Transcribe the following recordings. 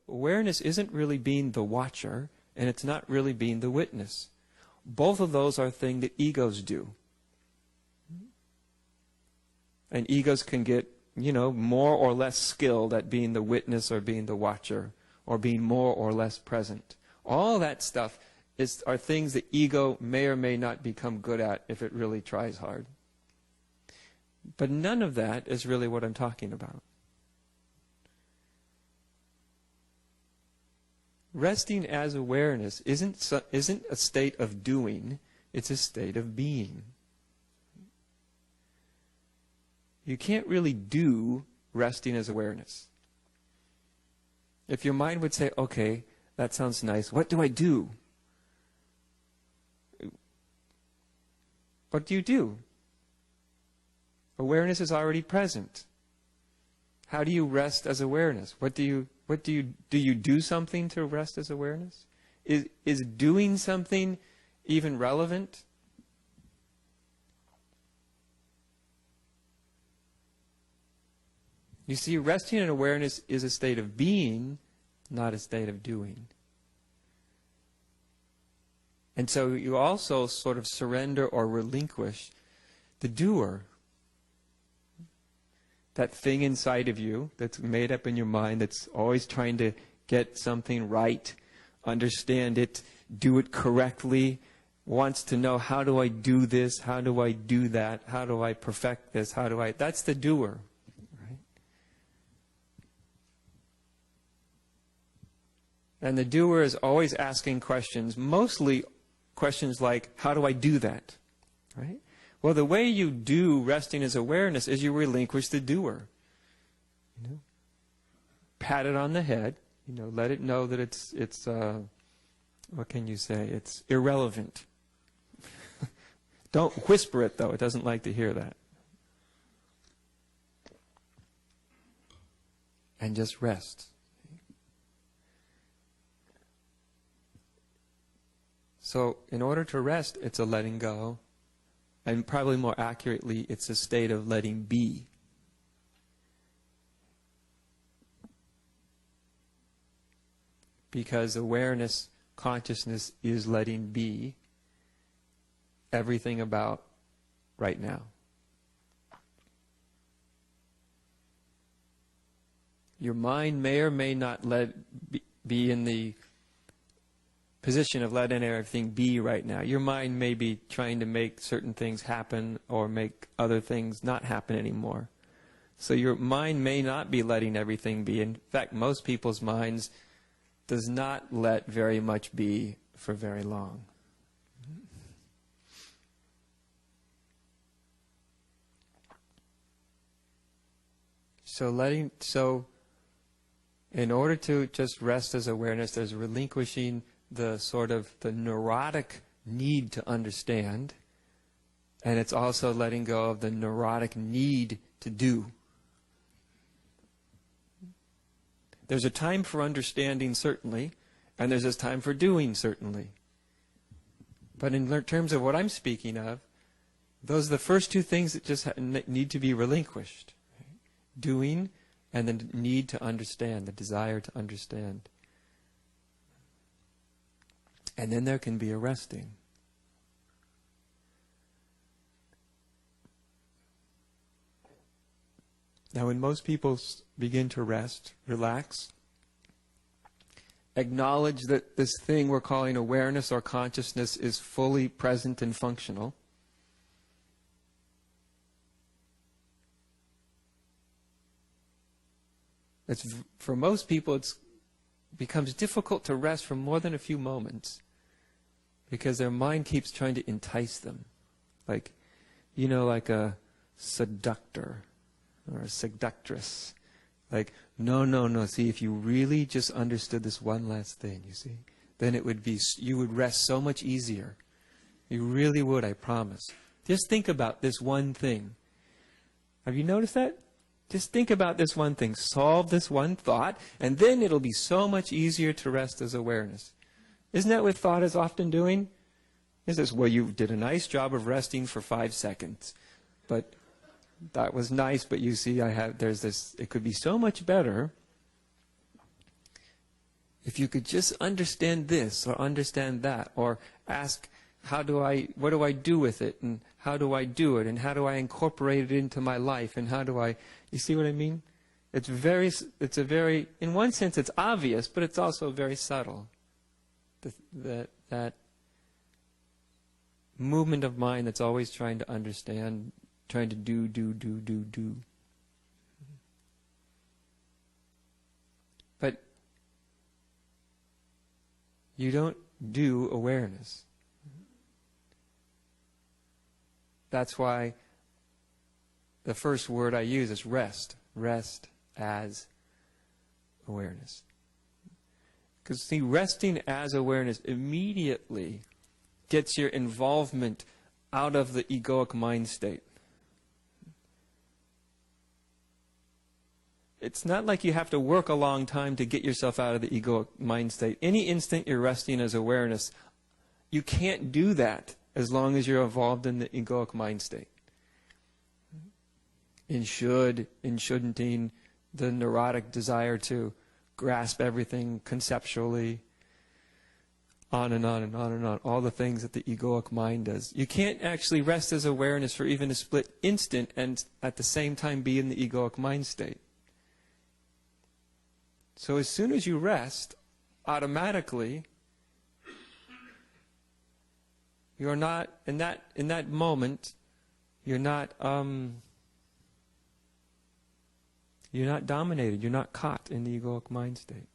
awareness isn't really being the watcher, and it's not really being the witness. Both of those are things that egos do. And egos can get, more or less skilled at being the witness or being the watcher or being more or less present. All that stuff are things the ego may or may not become good at if it really tries hard. But none of that is really what I'm talking about. Resting as awareness isn't a state of doing, it's a state of being. You can't really do resting as awareness. If your mind would say, okay, that sounds nice, what do I do? What do you do? Awareness is already present. How do you rest as awareness? Do you do something to rest as awareness? Is doing something even relevant? You see, resting in awareness is a state of being, not a state of doing. And so you also sort of surrender or relinquish the doer. That thing inside of you that's made up in your mind that's always trying to get something right, understand it, do it correctly, wants to know, how do I do this, how do I do that, how do I perfect this, that's the doer. Right? And the doer is always asking questions, mostly questions like, how do I do that? Right? Well, the way you do resting as awareness is you relinquish the doer. Pat it on the head. Let it know that it's what can you say? It's irrelevant. Don't whisper it, though. It doesn't like to hear that. And just rest. So, in order to rest, it's a letting go. And probably more accurately, it's a state of letting be. Because awareness, consciousness is letting be everything about right now. Your mind may or may not be in the position of letting everything be right now. Your mind may be trying to make certain things happen or make other things not happen anymore. So your mind may not be letting everything be. In fact, most people's minds does not let very much be for very long. So in order to just rest as awareness, there's relinquishing the sort of the neurotic need to understand, and it's also letting go of the neurotic need to do. There's a time for understanding, certainly, and there's a time for doing, certainly. But in terms of what I'm speaking of, those are the first two things that just need to be relinquished. Right? Doing and the need to understand, the desire to understand. And then there can be a resting. Now, when most people begin to rest, relax, acknowledge that this thing we're calling awareness or consciousness is fully present and functional, for most people it becomes difficult to rest for more than a few moments because their mind keeps trying to entice them. Like a seductor or a seductress. Like, no, see, if you really just understood this one last thing, you see, then you would rest so much easier. You really would, I promise. Just think about this one thing. Have you noticed that? Just think about this one thing. Solve this one thought, and then it'll be so much easier to rest as awareness. Isn't that what thought is often doing? It says, well, you did a nice job of resting for 5 seconds, but that was nice, but you see, it could be so much better if you could just understand this or understand that, or ask, what do I do with it, and how do I do it, and how do I incorporate it into my life, and how do I, you see what I mean? It's a very, in one sense it's obvious, but it's also very subtle. That movement of mind that's always trying to understand, trying to do. But you don't do awareness. That's why the first word I use is rest. Rest as awareness. Because see, resting as awareness immediately gets your involvement out of the egoic mind state. It's not like you have to work a long time to get yourself out of the egoic mind state. Any instant you're resting as awareness, you can't do that as long as you're involved in the egoic mind state. In shouldn'ting, the neurotic desire to grasp everything conceptually, on and on and on and on, all the things that the egoic mind does. You can't actually rest as awareness for even a split instant and at the same time be in the egoic mind state. So as soon as you rest, automatically, you're not, in that moment, you're not dominated, you're not caught in the egoic mind state.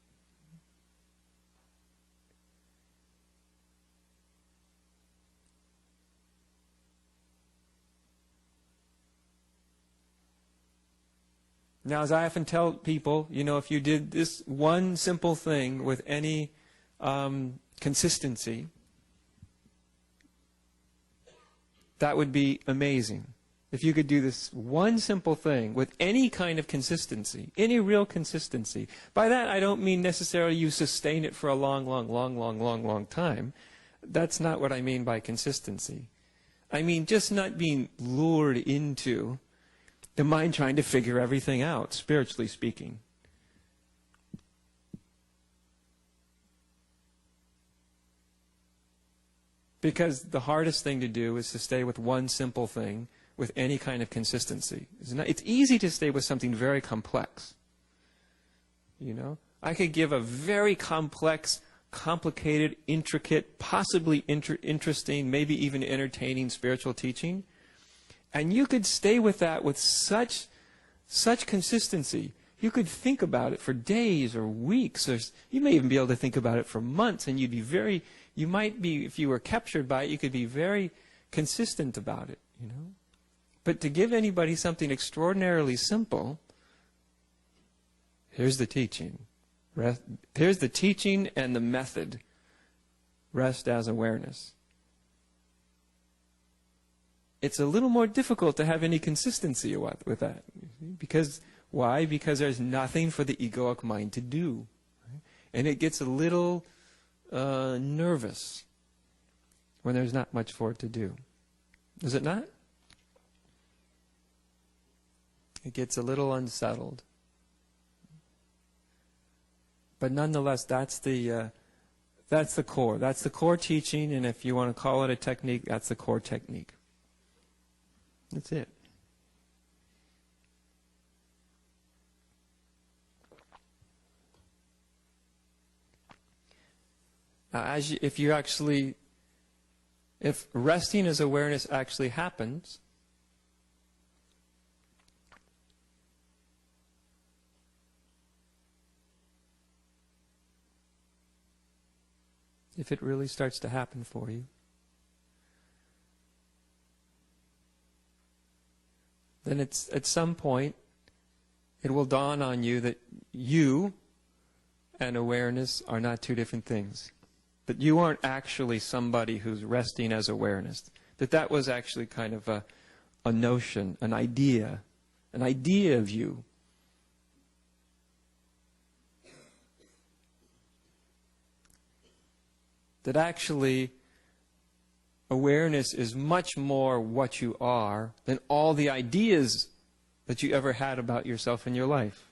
Now, as I often tell people, if you did this one simple thing with any consistency, that would be amazing. If you could do this one simple thing with any kind of consistency, any real consistency. By that, I don't mean necessarily you sustain it for a long time. That's not what I mean by consistency. I mean just not being lured into the mind trying to figure everything out, spiritually speaking. Because the hardest thing to do is to stay with one simple thing with any kind of consistency. It's easy to stay with something very complex. I could give a very complex, complicated, intricate, possibly interesting, maybe even entertaining spiritual teaching. And you could stay with that with such consistency. You could think about it for days or weeks, or you may even be able to think about it for months, and you might be, if you were captured by it, you could be very consistent about it, But to give anybody something extraordinarily simple, here's the teaching. Here's the teaching and the method. Rest as awareness. It's a little more difficult to have any consistency with that. Because, why? Because there's nothing for the egoic mind to do. And it gets a little nervous when there's not much for it to do. Is it not? It gets a little unsettled. But nonetheless, that's the core. That's the core teaching, and if you want to call it a technique, that's the core technique. That's it. Now, if resting as awareness actually happens, if it really starts to happen for you, then it's at some point it will dawn on you that you and awareness are not two different things. That you aren't actually somebody who's resting as awareness. That was actually kind of a notion, an idea of you. That actually awareness is much more what you are than all the ideas that you ever had about yourself in your life.